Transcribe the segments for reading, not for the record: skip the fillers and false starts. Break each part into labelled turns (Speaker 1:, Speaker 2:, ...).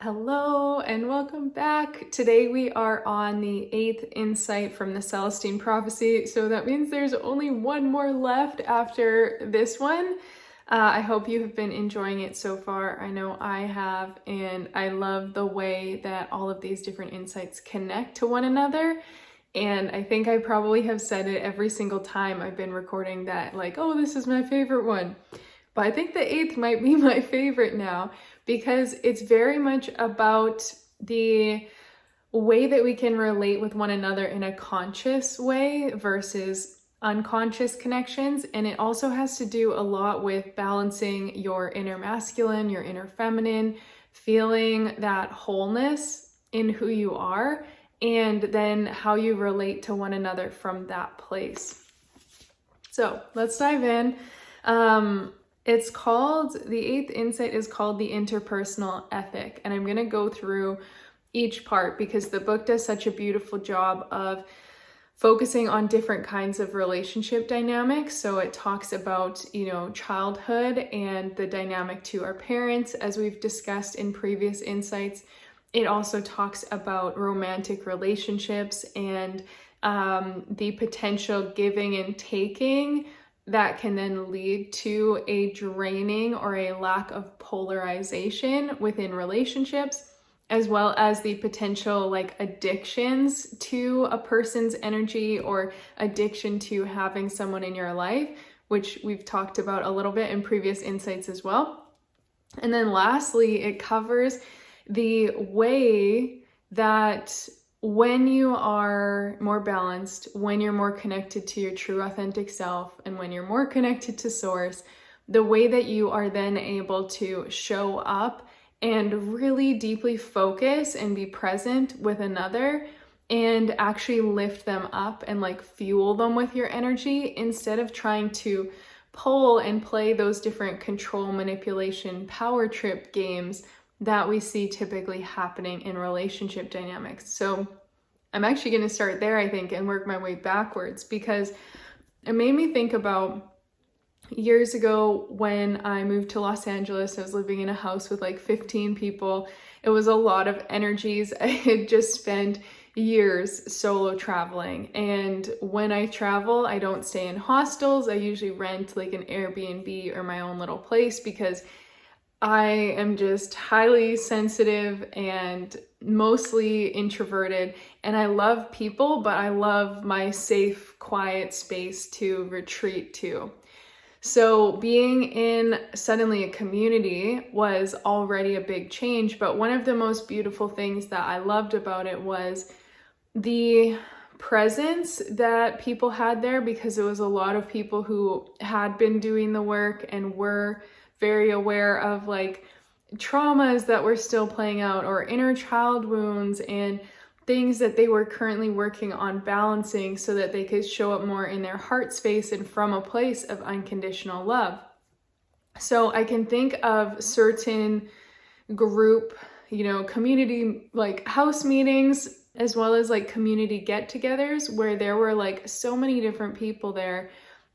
Speaker 1: Hello and welcome back. Today we are on the 8th insight from the Celestine Prophecy, so that means there's only one more left after this one. I hope you have been enjoying it so far. I know I have, and I love the way that all of these different insights connect to one another. And I think I probably have said it every single time I've been recording that, like, oh, this is my favorite one. But I think the 8th might be my favorite now because it's very much about the way that we can relate with one another in a conscious way versus unconscious connections. And it also has to do a lot with balancing your inner masculine, your inner feminine, feeling that wholeness in who you are, and then how you relate to one another from that place. So let's dive in. It's called, the 8th insight is called the interpersonal ethic. And I'm going to go through each part because the book does such a beautiful job of focusing on different kinds of relationship dynamics. So it talks about, childhood and the dynamic to our parents, as we've discussed in previous insights. It also talks about romantic relationships and the potential giving and taking that can then lead to a draining or a lack of polarization within relationships, as well as the potential addictions to a person's energy or addiction to having someone in your life, which we've talked about a little bit in previous insights as well. And then lastly, it covers the way that when you are more balanced, when you're more connected to your true authentic self, and when you're more connected to source, the way that you are then able to show up and really deeply focus and be present with another and actually lift them up and fuel them with your energy instead of trying to pull and play those different control, manipulation, power trip games that we see typically happening in relationship dynamics. So I'm actually going to start there, I think, and work my way backwards, because it made me think about years ago when I moved to Los Angeles. I was living in a house with 15 people. It was a lot of energies. I had just spent years solo traveling. And when I travel, I don't stay in hostels. I usually rent an Airbnb or my own little place because I am just highly sensitive and mostly introverted, and I love people, but I love my safe, quiet space to retreat to. So being in suddenly a community was already a big change, but one of the most beautiful things that I loved about it was the presence that people had there, because it was a lot of people who had been doing the work and were very aware of traumas that were still playing out or inner child wounds and things that they were currently working on balancing so that they could show up more in their heart space and from a place of unconditional love. So I can think of certain group, community house meetings, as well as community get-togethers where there were so many different people there.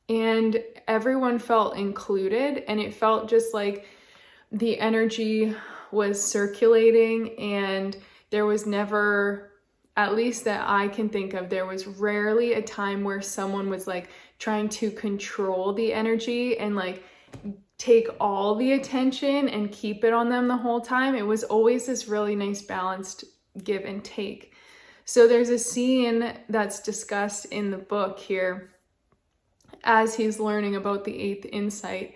Speaker 1: And everyone felt included, and it felt just like the energy was circulating, and there was never, at least that I can think of, there was rarely a time where someone was trying to control the energy and take all the attention and keep it on them the whole time. It was always this really nice balanced give and take. So there's a scene that's discussed in the book here as he's learning about the 8th insight,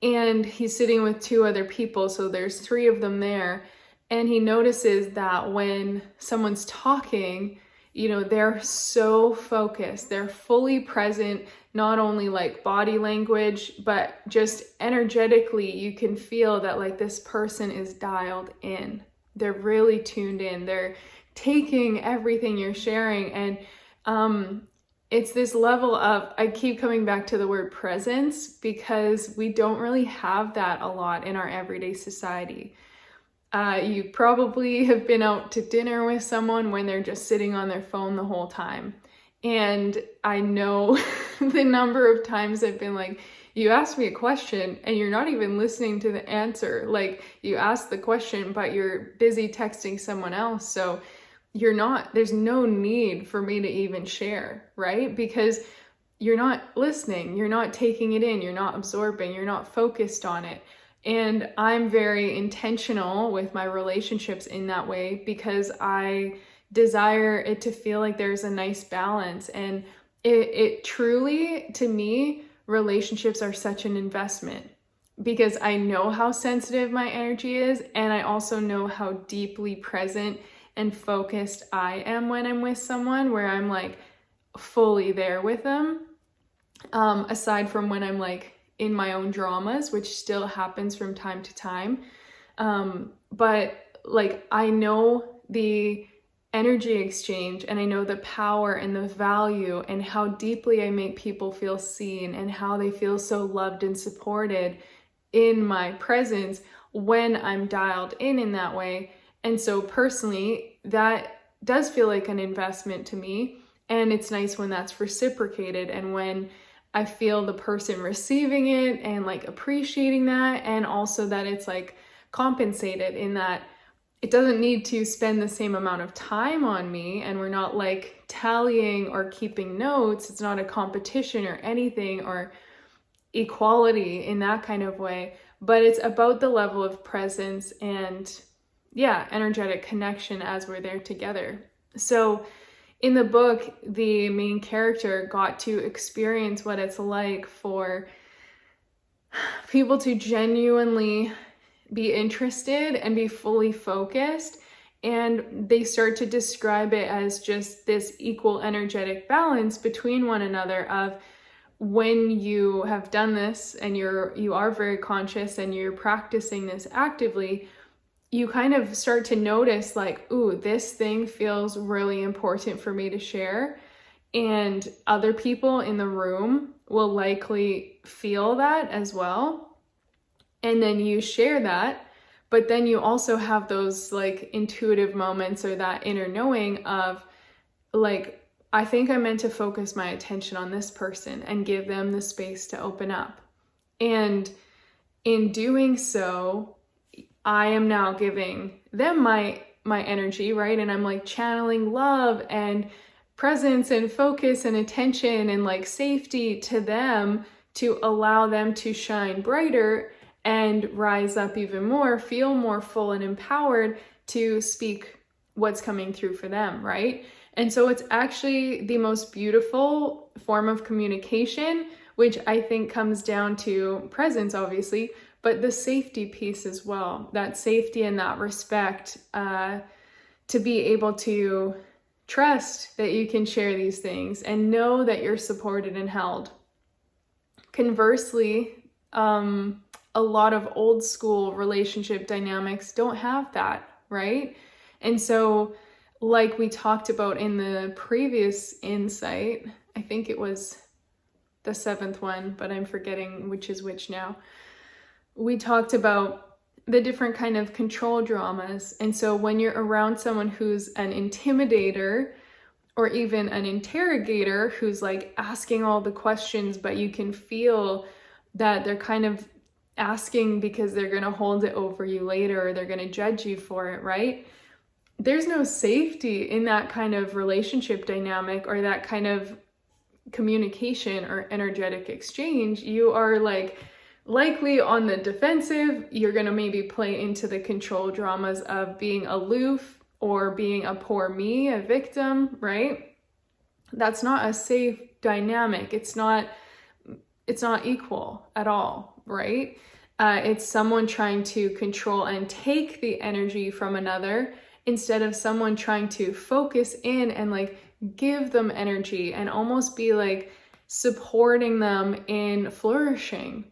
Speaker 1: and he's sitting with 2 other people, so there's 3 of them there, and he notices that when someone's talking, they're so focused, they're fully present, not only body language, but just energetically, you can feel that this person is dialed in, they're really tuned in, they're taking everything you're sharing, and it's this level of, I keep coming back to the word presence because we don't really have that a lot in our everyday society. You probably have been out to dinner with someone when they're just sitting on their phone the whole time. And I know the number of times I've been like, you asked me a question and you're not even listening to the answer. Like, you asked the question, but you're busy texting someone else. So there's no need for me to even share, right? Because you're not listening, you're not taking it in, you're not absorbing, you're not focused on it. And I'm very intentional with my relationships in that way because I desire it to feel like there's a nice balance. And it truly, to me, relationships are such an investment because I know how sensitive my energy is, and I also know how deeply present and focused I am when I'm with someone, where I'm like fully there with them. Aside from when I'm like in my own dramas, which still happens from time to time. But like, I know the energy exchange, and I know the power and the value and how deeply I make people feel seen and how they feel so loved and supported in my presence when I'm dialed in that way. And so personally, that does feel like an investment to me. And it's nice when that's reciprocated and when I feel the person receiving it and like appreciating that, and also that it's like compensated in that it doesn't need to spend the same amount of time on me, and we're not like tallying or keeping notes. It's not a competition or anything or equality in that kind of way, but it's about the level of presence and energetic connection as we're there together. So in the book, the main character got to experience what it's like for people to genuinely be interested and be fully focused. And they start to describe it as just this equal energetic balance between one another of when you have done this and you are very conscious and you're practicing this actively, you kind of start to notice like, ooh, this thing feels really important for me to share. And other people in the room will likely feel that as well. And then you share that, but then you also have those like intuitive moments or that inner knowing of like, I think I'm meant to focus my attention on this person and give them the space to open up. And in doing so, I am now giving them my energy, right? And I'm like channeling love and presence and focus and attention and like safety to them to allow them to shine brighter and rise up even more, feel more full and empowered to speak what's coming through for them, right? And so it's actually the most beautiful form of communication, which I think comes down to presence, obviously, but the safety piece as well, that safety and that respect, to be able to trust that you can share these things and know that you're supported and held. Conversely, a lot of old school relationship dynamics don't have that, right? And so, like we talked about in the previous insight, I think it was the 7th one, but I'm forgetting which is which now. We talked about the different kind of control dramas. And so when you're around someone who's an intimidator or even an interrogator who's like asking all the questions, but you can feel that they're kind of asking because they're going to hold it over you later or they're going to judge you for it, right? There's no safety in that kind of relationship dynamic or that kind of communication or energetic exchange. You are like likely on the defensive. You're going to maybe play into the control dramas of being aloof or being a poor me, a victim, right? That's not a safe dynamic. It's not equal at all, right? It's someone trying to control and take the energy from another instead of someone trying to focus in and like give them energy and almost be like supporting them in flourishing.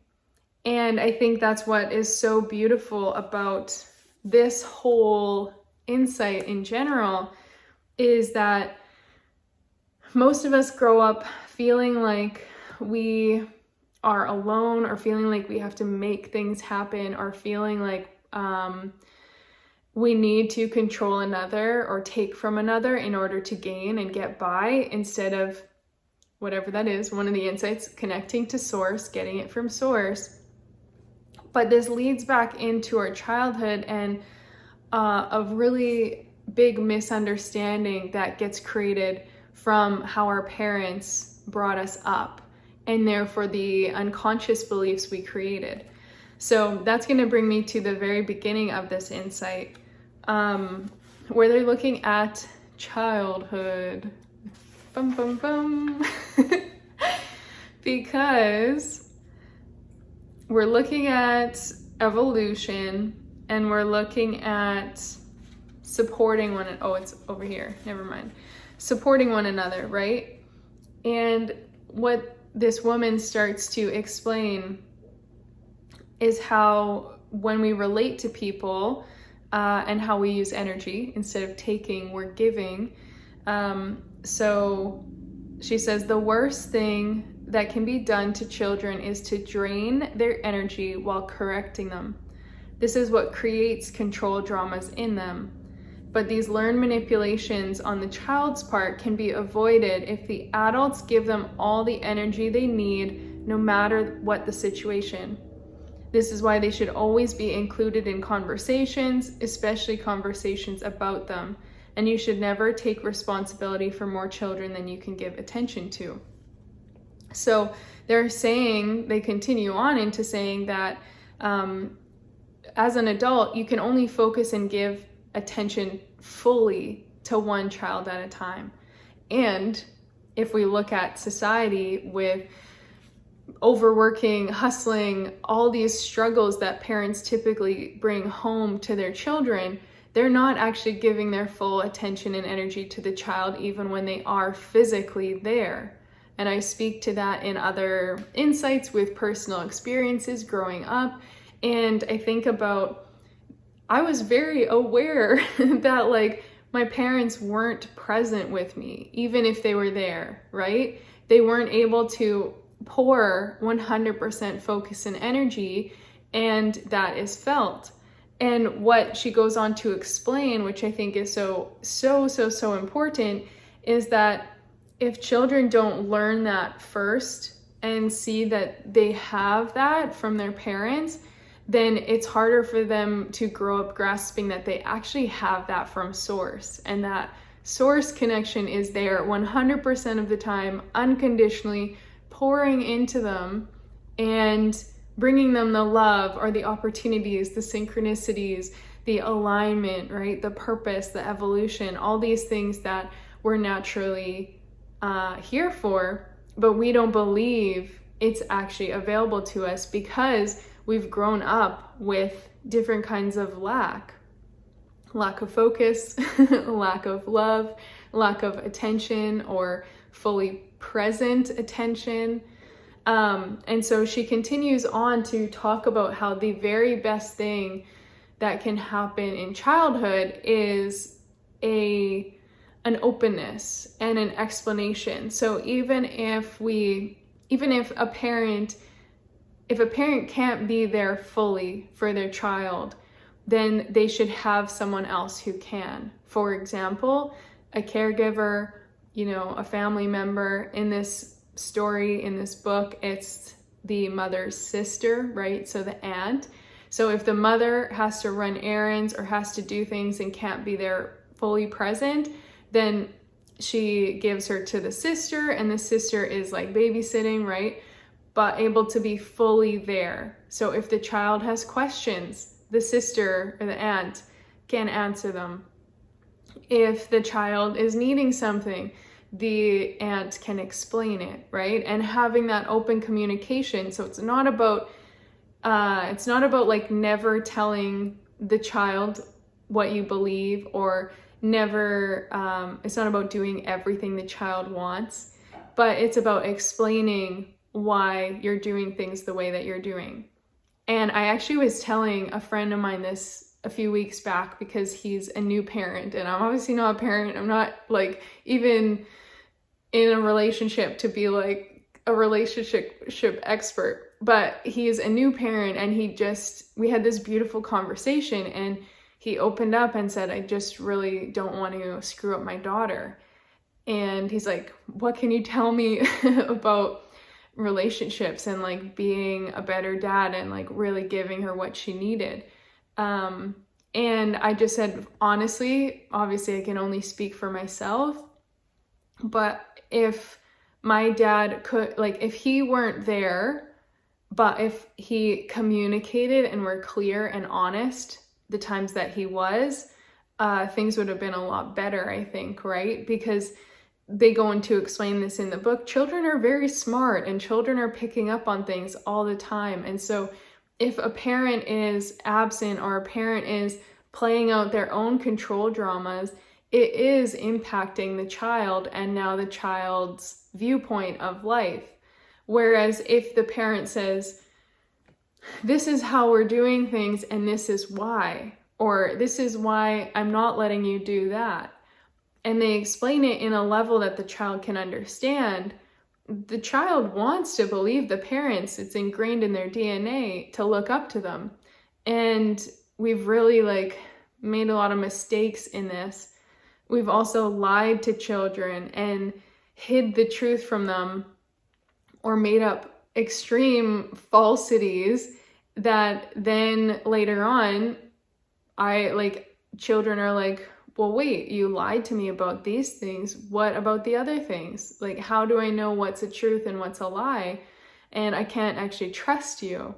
Speaker 1: And I think that's what is so beautiful about this whole insight in general, is that most of us grow up feeling like we are alone, or feeling like we have to make things happen, or feeling like we need to control another or take from another in order to gain and get by, instead of whatever that is, one of the insights, connecting to source, getting it from source. But this leads back into our childhood and a really big misunderstanding that gets created from how our parents brought us up, and therefore the unconscious beliefs we created. So that's going to bring me to the very beginning of this insight, where they're looking at childhood. Bum, bum, bum. Because we're looking at evolution, and we're looking at supporting it's over here, never mind. Supporting one another, right? And what this woman starts to explain is how when we relate to people, and how we use energy, instead of taking, we're giving. So she says the worst thing that can be done to children is to drain their energy while correcting them. This is what creates control dramas in them. But these learned manipulations on the child's part can be avoided if the adults give them all the energy they need, no matter what the situation. This is why they should always be included in conversations, especially conversations about them. And you should never take responsibility for more children than you can give attention to. So they continue on into saying that as an adult, you can only focus and give attention fully to one child at a time. And if we look at society with overworking, hustling, all these struggles that parents typically bring home to their children, they're not actually giving their full attention and energy to the child, even when they are physically there. And I speak to that in other insights with personal experiences growing up. And I think about, I was very aware that my parents weren't present with me, even if they were there, right? They weren't able to pour 100% focus and energy, and that is felt. And what she goes on to explain, which I think is so important, is that if children don't learn that first and see that they have that from their parents, then it's harder for them to grow up grasping that they actually have that from source, and that source connection is there 100% of the time, unconditionally pouring into them and bringing them the love or the opportunities, the synchronicities, the alignment, right? The purpose, the evolution, all these things that we're naturally here for, but we don't believe it's actually available to us because we've grown up with different kinds of lack of focus, lack of love, lack of attention, or fully present attention. And so she continues on to talk about how the very best thing that can happen in childhood is an openness and an explanation. So even if a parent can't be there fully for their child, then they should have someone else who can. For example, a caregiver, a family member. In this story, in this book, it's the mother's sister, right? So the aunt. So if the mother has to run errands or has to do things and can't be there fully present, then she gives her to the sister, and the sister is like babysitting, right? But able to be fully there. So if the child has questions, the sister or the aunt can answer them. If the child is needing something, the aunt can explain it, right? And having that open communication. So it's not about never telling the child what you believe, or it's not about doing everything the child wants, but it's about explaining why you're doing things the way that you're doing. And I actually was telling a friend of mine this a few weeks back, because he's a new parent, and I'm obviously not a parent. I'm not even in a relationship to be a relationship expert, but he's a new parent, and we had this beautiful conversation, and he opened up and said, I just really don't want to screw up my daughter. And he's like, what can you tell me about relationships and like being a better dad and like really giving her what she needed? And I just said, honestly, obviously I can only speak for myself, but if my dad could, like, if he weren't there, but if he communicated and were clear and honest the times that he was, things would have been a lot better, I think, right? Because they go on to explain this in the book. Children are very smart and children are picking up on things all the time. And so if a parent is absent or a parent is playing out their own control dramas, it is impacting the child and now the child's viewpoint of life. Whereas if the parent says, this is how we're doing things and this is why, or this is why I'm not letting you do that, and they explain it in a level that the child can understand, the child wants to believe the parents. It's ingrained in their DNA to look up to them. And we've really like made a lot of mistakes in this. We've also lied to children and hid the truth from them, or made up extreme falsities that then later on, children are like, well, wait, you lied to me about these things. What about the other things? Like, how do I know what's a truth and what's a lie? And I can't actually trust you.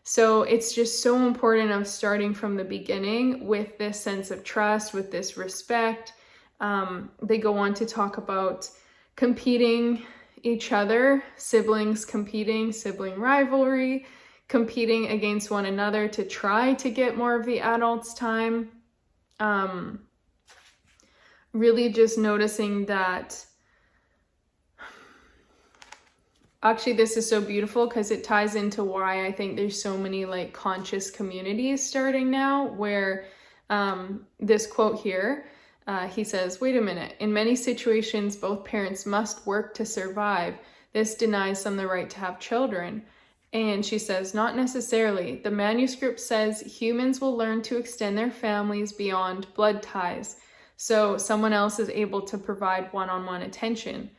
Speaker 1: So it's just so important of starting from the beginning with this sense of trust, with this respect. They go on to talk about competing each other, siblings competing, sibling rivalry, competing against one another to try to get more of the adult's time. Really just noticing that, actually this is so beautiful because it ties into why I think there's so many like conscious communities starting now, where this quote here, he says, wait a minute, in many situations, both parents must work to survive. This denies them the right to have children. And she says, not necessarily. The manuscript says humans will learn to extend their families beyond blood ties, so someone else is able to provide one-on-one attention.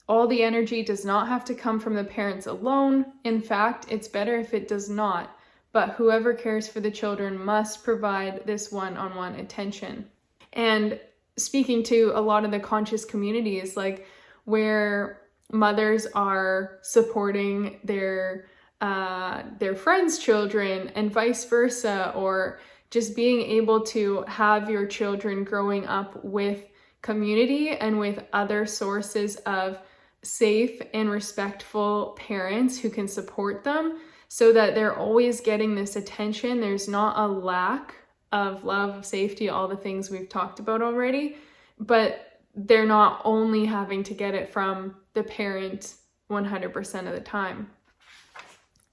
Speaker 1: All the energy does not have to come from the parents alone. In fact, it's better if it does not. But whoever cares for the children must provide this one-on-one attention. And speaking to a lot of the conscious communities, like where mothers are supporting their friends' children and vice versa, or just being able to have your children growing up with community and with other sources of safe and respectful parents who can support them, so that they're always getting this attention. There's not a lack of love, of safety, all the things we've talked about already, but they're not only having to get it from the parent 100% of the time.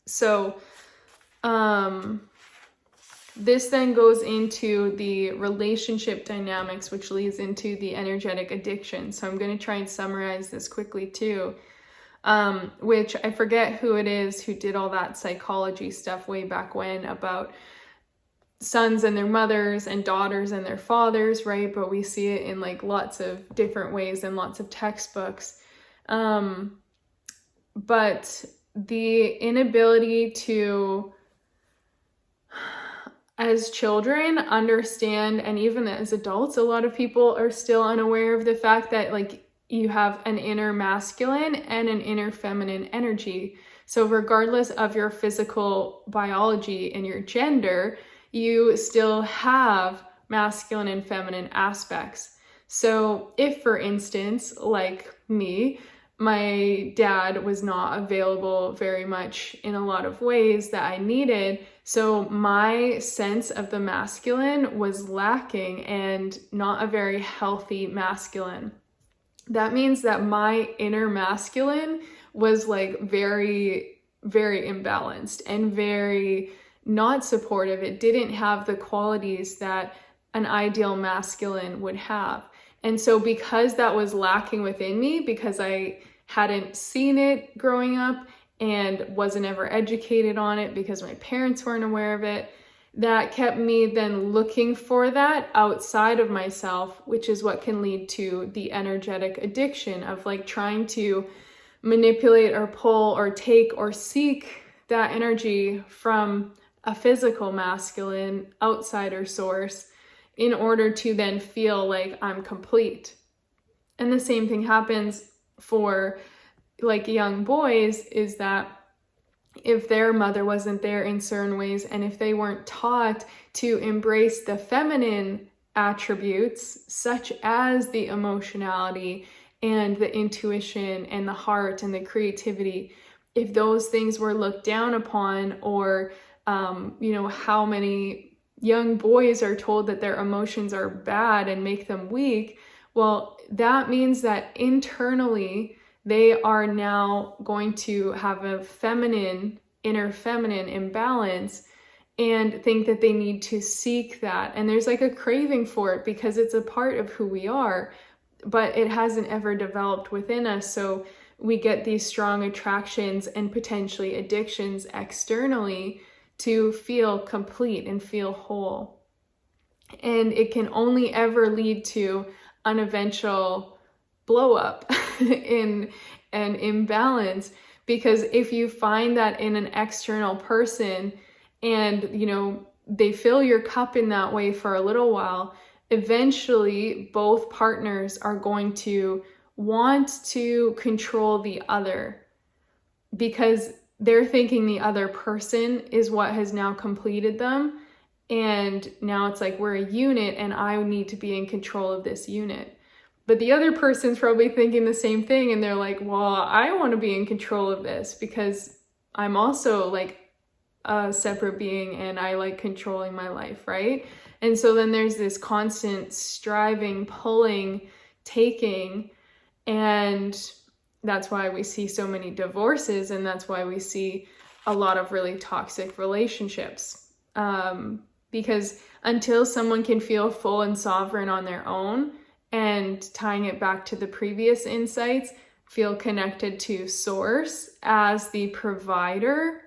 Speaker 1: So, this then goes into the relationship dynamics, which leads into the energetic addiction. So I'm going to try and summarize this quickly too, which I forget who it is who did all that psychology stuff way back when about sons and their mothers and daughters and their fathers, right? But we see it in like lots of different ways and lots of textbooks. But the inability to, as children, understand, and even as adults, a lot of people are still unaware of the fact that like you have an inner masculine and an inner feminine energy. So regardless of your physical biology and your gender, you still have masculine and feminine aspects. So if, for instance, like me, my dad was not available very much in a lot of ways that I needed, so my sense of the masculine was lacking and not a very healthy masculine. That means that my inner masculine was like very, very imbalanced and very not supportive. It didn't have the qualities that an ideal masculine would have. And so because that was lacking within me, because I hadn't seen it growing up and wasn't ever educated on it because my parents weren't aware of it, that kept me then looking for that outside of myself, which is what can lead to the energetic addiction of like trying to manipulate or pull or take or seek that energy from a physical masculine outsider source in order to then feel like I'm complete. And the same thing happens for like young boys, is that if their mother wasn't there in certain ways, and if they weren't taught to embrace the feminine attributes, such as the emotionality and the intuition and the heart and the creativity, if those things were looked down upon, or, how many young boys are told that their emotions are bad and make them weak, well, that means that internally, they are now going to have a inner feminine imbalance and think that they need to seek that. And there's like a craving for it because it's a part of who we are, but it hasn't ever developed within us. So we get these strong attractions and potentially addictions externally to feel complete and feel whole. And it can only ever lead to an eventual blow up in an imbalance, because if you find that in an external person and they fill your cup in that way for a little while, eventually both partners are going to want to control the other, because they're thinking the other person is what has now completed them. And now it's like, we're a unit and I need to be in control of this unit. But the other person's probably thinking the same thing, and they're like, well, I want to be in control of this because I'm also like a separate being and I like controlling my life, right? And so then there's this constant striving, pulling, taking, and that's why we see so many divorces, and that's why we see a lot of really toxic relationships. Because until someone can feel full and sovereign on their own, and tying it back to the previous insights, feel connected to source as the provider,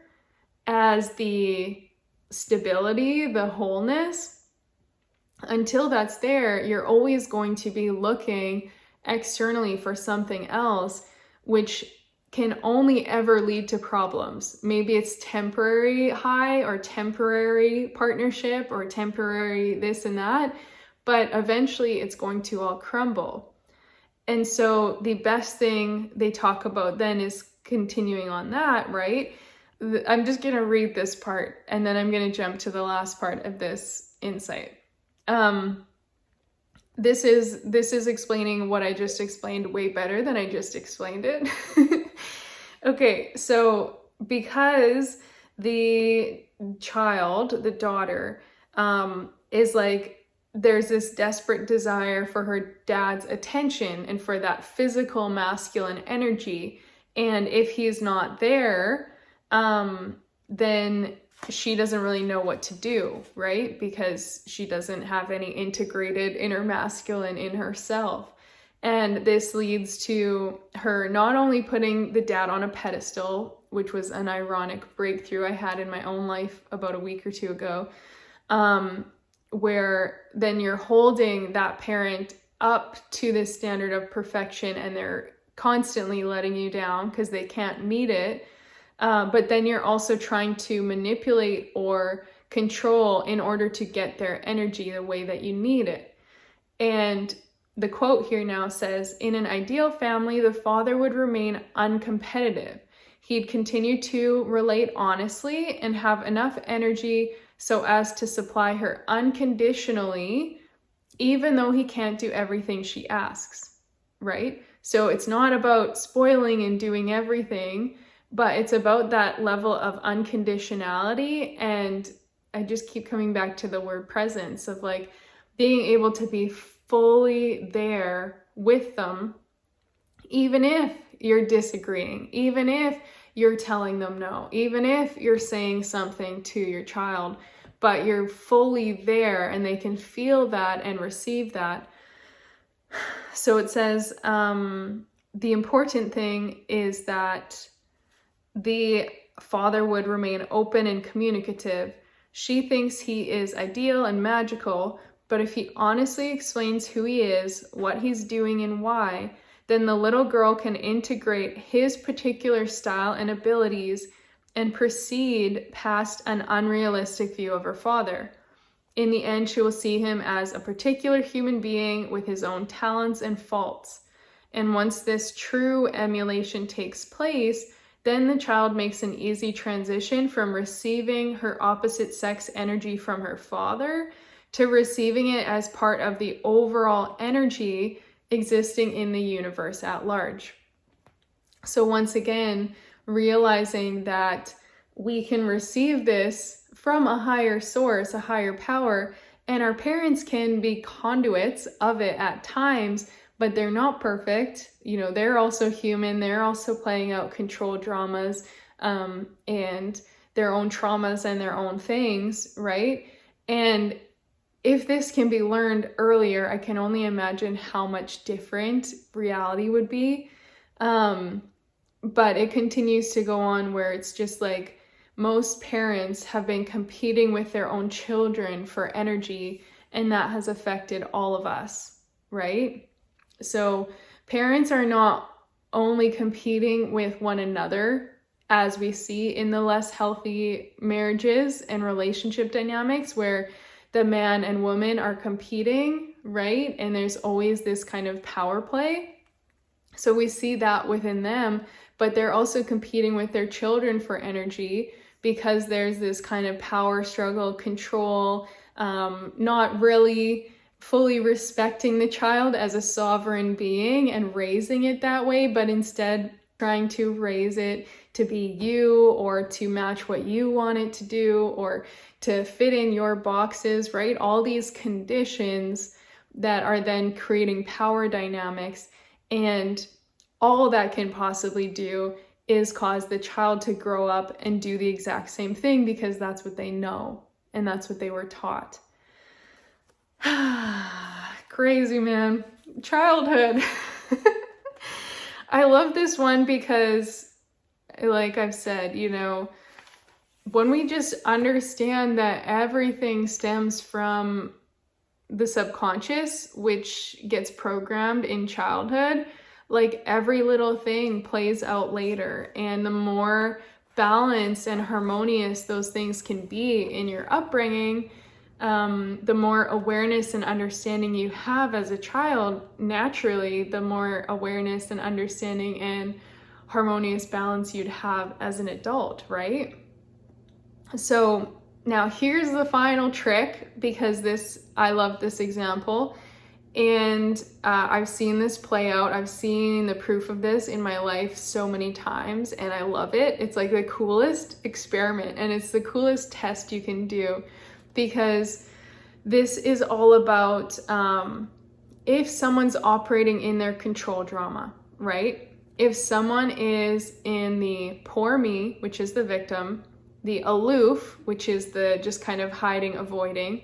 Speaker 1: as the stability, the wholeness, until that's there, you're always going to be looking externally for something else, which can only ever lead to problems. Maybe it's temporary high or temporary partnership or temporary this and that, but eventually it's going to all crumble. And so the best thing they talk about then is continuing on that, right? I'm just going to read this part and then I'm going to jump to the last part of this insight. This is explaining what I just explained way better than I just explained it. Okay, so because the child, the daughter, is like, there's this desperate desire for her dad's attention and for that physical masculine energy. And if he's not there, then she doesn't really know what to do, right? Because she doesn't have any integrated inner masculine in herself. And this leads to her not only putting the dad on a pedestal, which was an ironic breakthrough I had in my own life about a week or two ago, where then you're holding that parent up to this standard of perfection and they're constantly letting you down because they can't meet it. But then you're also trying to manipulate or control in order to get their energy the way that you need it. And the quote here now says, in an ideal family, the father would remain uncompetitive. He'd continue to relate honestly and have enough energy so as to supply her unconditionally, even though he can't do everything she asks, right? So it's not about spoiling and doing everything, but it's about that level of unconditionality. And I just keep coming back to the word presence, of like being able to be fully there with them, even if you're disagreeing, even if you're telling them no, even if you're saying something to your child, but you're fully there and they can feel that and receive that. So it says, the important thing is that the father would remain open and communicative, She thinks he is ideal and magical, but if he honestly explains who he is, what he's doing, and why, then the little girl can integrate his particular style and abilities and proceed past an unrealistic view of her father. In the end, she will see him as a particular human being with his own talents and faults. And once this true emulation takes place, then the child makes an easy transition from receiving her opposite sex energy from her father to receiving it as part of the overall energy existing in the universe at large. So once again, realizing that we can receive this from a higher source, a higher power, and our parents can be conduits of it at times, but they're not perfect. They're also human. They're also playing out control dramas and their own traumas and their own things, right? And if this can be learned earlier, I can only imagine how much different reality would be. But it continues to go on where it's just like most parents have been competing with their own children for energy, and that has affected all of us, right? So parents are not only competing with one another, as we see in the less healthy marriages and relationship dynamics where the man and woman are competing, right? And there's always this kind of power play. So we see that within them, but they're also competing with their children for energy because there's this kind of power struggle, control, not really fully respecting the child as a sovereign being and raising it that way, but instead trying to raise it to be you or to match what you want it to do or to fit in your boxes, right? All these conditions that are then creating power dynamics, and all that can possibly do is cause the child to grow up and do the exact same thing because that's what they know and that's what they were taught. Crazy, man. Childhood. I love this one because, like I've said, when we just understand that everything stems from the subconscious, which gets programmed in childhood, like every little thing plays out later. And the more balanced and harmonious those things can be in your upbringing, the more awareness and understanding you have as a child, naturally, the more awareness and understanding and harmonious balance you'd have as an adult, right? So now here's the final trick, because I love this example. And I've seen this play out. I've seen the proof of this in my life so many times, and I love it. It's like the coolest experiment, and it's the coolest test you can do, because this is all about if someone's operating in their control drama, right? If someone is in the poor me, which is the victim, the aloof, which is the just kind of hiding, avoiding,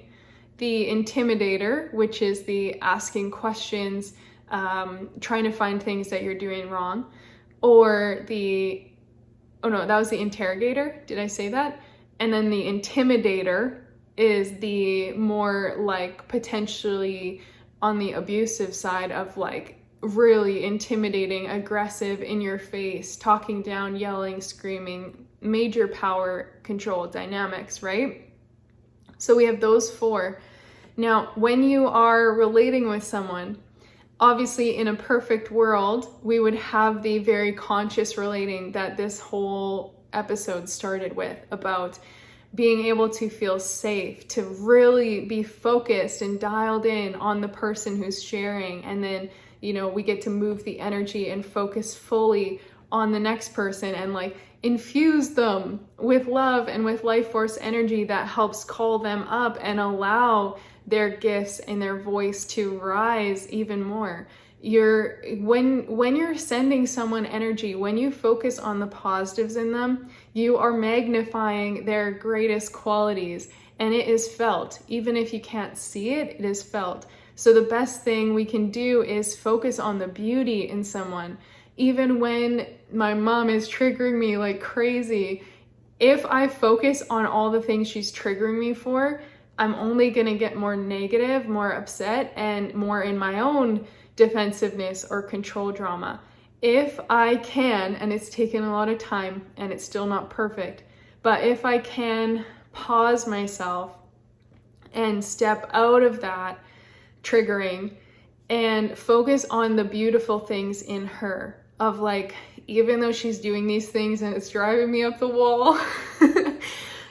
Speaker 1: the intimidator, which is the asking questions, trying to find things that you're doing wrong, or that was the interrogator. Did I say that? And then the intimidator is the more like potentially on the abusive side of like really intimidating, aggressive, in your face, talking down, yelling, screaming, major power control dynamics, right? So we have those four. Now, when you are relating with someone, obviously in a perfect world, we would have the very conscious relating that this whole episode started with, about being able to feel safe, to really be focused and dialed in on the person who's sharing. And then, we get to move the energy and focus fully on the next person and like infuse them with love and with life force energy that helps call them up and allow their gifts and their voice to rise even more. When you're sending someone energy, when you focus on the positives in them, you are magnifying their greatest qualities, and it is felt. Even if you can't see it, it is felt. So the best thing we can do is focus on the beauty in someone. Even when my mom is triggering me like crazy, If I focus on all the things she's triggering me for, I'm only going to get more negative, more upset, and more in my own defensiveness or control drama. If I can, and it's taken a lot of time and it's still not perfect, but if I can pause myself and step out of that triggering and focus on the beautiful things in her, of like, even though she's doing these things and it's driving me up the wall,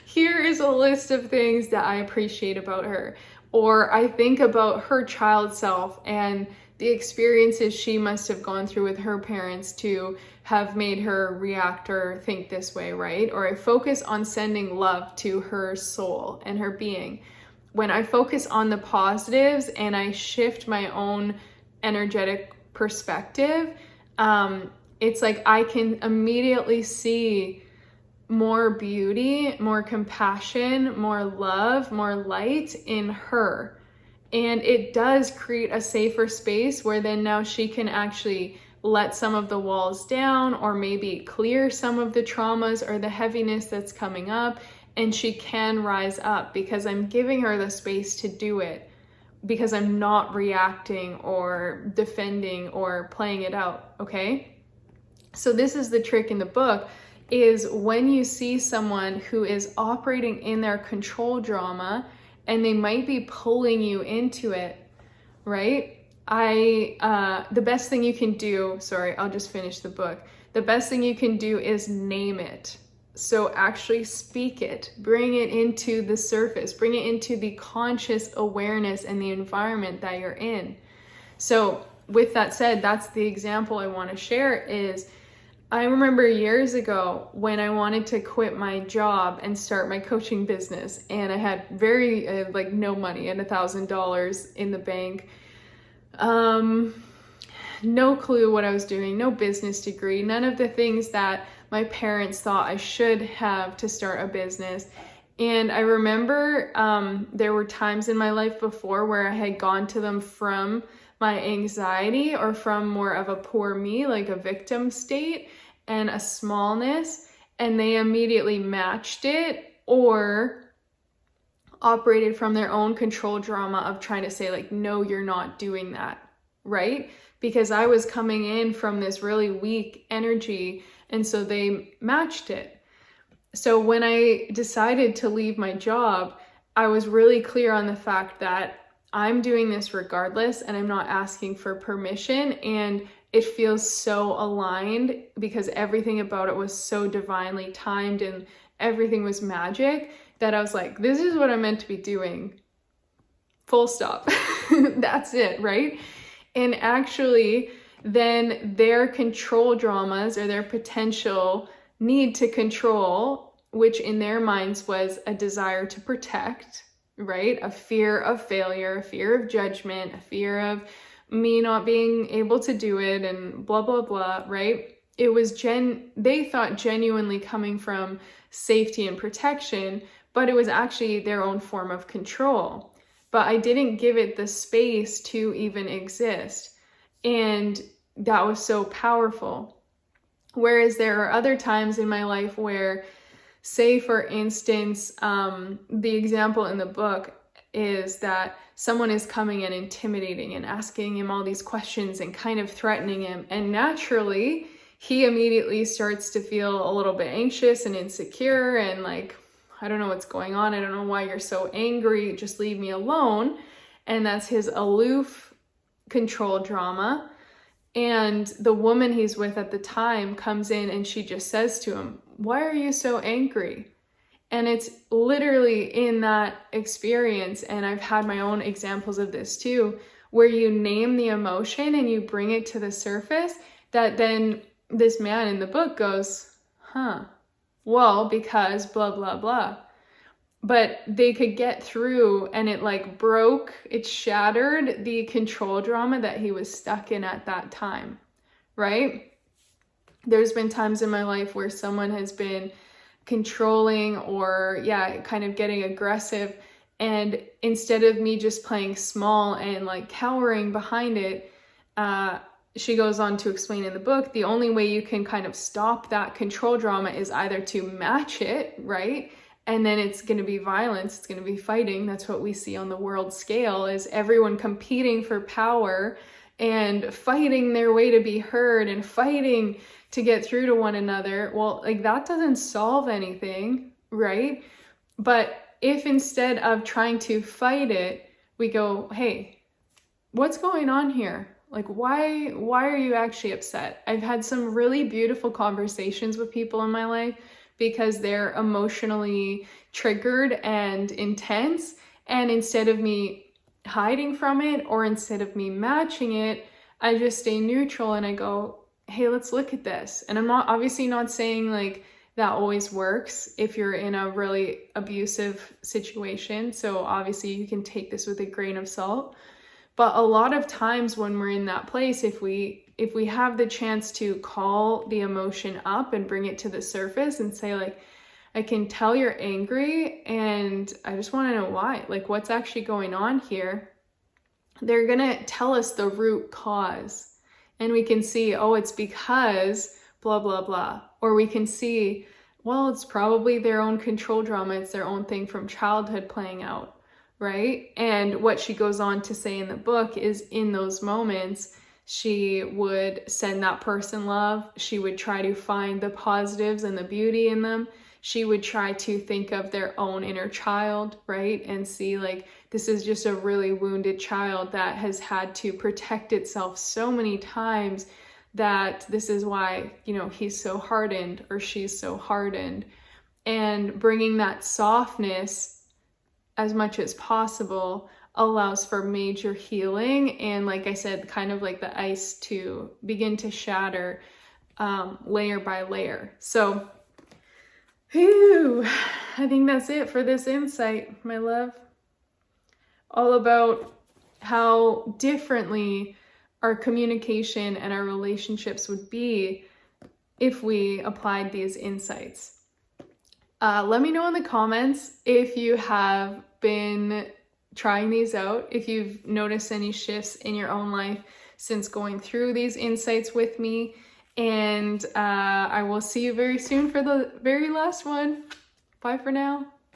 Speaker 1: here is a list of things that I appreciate about her. Or I think about her child self and the experiences she must have gone through with her parents to have made her react or think this way, right? Or I focus on sending love to her soul and her being. When I focus on the positives and I shift my own energetic perspective, it's like I can immediately see more beauty, more compassion, more love, more light in her. And it does create a safer space where then now she can actually let some of the walls down, or maybe clear some of the traumas or the heaviness that's coming up, and she can rise up because I'm giving her the space to do it, because I'm not reacting or defending or playing it out, okay? So this is the trick in the book, is when you see someone who is operating in their control drama and they might be pulling you into it, right? The best thing you can do, sorry, I'll just finish the book. The best thing you can do is name it. So actually speak it, bring it into the surface, bring it into the conscious awareness and the environment that you're in. So with that said, that's the example I want to share. Is I remember years ago when I wanted to quit my job and start my coaching business, and I had very no money and $1,000 in the bank. No clue what I was doing, no business degree, none of the things that my parents thought I should have to start a business. And I remember there were times in my life before where I had gone to them from my anxiety or from more of a poor me, like a victim state and a smallness, and they immediately matched it or operated from their own control drama of trying to say like, no, you're not doing that, right? Because I was coming in from this really weak energy, and so they matched it. So when I decided to leave my job, I was really clear on the fact that I'm doing this regardless and I'm not asking for permission, and it feels so aligned because everything about it was so divinely timed and everything was magic that I was like, this is what I'm meant to be doing. Full stop. That's it, right? And actually, then their control dramas or their potential need to control, which in their minds was a desire to protect, right? A fear of failure, a fear of judgment, a fear of me not being able to do it, and blah, blah, blah, right? It was they thought genuinely coming from safety and protection, but it was actually their own form of control. But I didn't give it the space to even exist. And that was so powerful. Whereas there are other times in my life where, say for instance, the example in the book is that someone is coming and intimidating and asking him all these questions and kind of threatening him. And naturally, he immediately starts to feel a little bit anxious and insecure and like, I don't know what's going on. I don't know why you're so angry. Just leave me alone. And that's his aloof control drama. And the woman he's with at the time comes in and she just says to him, why are you so angry? And it's literally in that experience, and I've had my own examples of this too, where you name the emotion and you bring it to the surface, that then this man in the book goes, well, because blah, blah, blah. But they could get through, and it like broke, it shattered the control drama that he was stuck in at that time, right? There's been times in my life where someone has been controlling or kind of getting aggressive, and instead of me just playing small and like cowering behind it, she goes on to explain in the book, the only way you can kind of stop that control drama is either to match it, right? And then it's going to be violence, it's going to be fighting. That's what we see on the world scale, is everyone competing for power and fighting their way to be heard and fighting to get through to one another. Well, like, that doesn't solve anything, right? But if instead of trying to fight it, we go, hey, what's going on here? Like, why are you actually upset? I've had some really beautiful conversations with people in my life because they're emotionally triggered and intense. And instead of me hiding from it, or instead of me matching it, I just stay neutral and I go, hey, let's look at this. And I'm obviously not saying like that always works if you're in a really abusive situation. So obviously you can take this with a grain of salt. But a lot of times when we're in that place, if we have the chance to call the emotion up and bring it to the surface and say, like, I can tell you're angry and I just want to know why, like, what's actually going on here? They're going to tell us the root cause. And we can see, oh, it's because blah, blah, blah. Or we can see, well, it's probably their own control drama. It's their own thing from childhood playing out. Right? And what she goes on to say in the book is, in those moments, she would send that person love. She would try to find the positives and the beauty in them. She would try to think of their own inner child, right? And see, like, this is just a really wounded child that has had to protect itself so many times that this is why, he's so hardened or she's so hardened. And bringing that softness as much as possible allows for major healing. And like I said, kind of like the ice to begin to shatter layer by layer. So, I think that's it for this insight, my love. All about how differently our communication and our relationships would be if we applied these insights. Let me know in the comments if you have been trying these out, if you've noticed any shifts in your own life since going through these insights with me. And I will see you very soon for the very last one. Bye for now.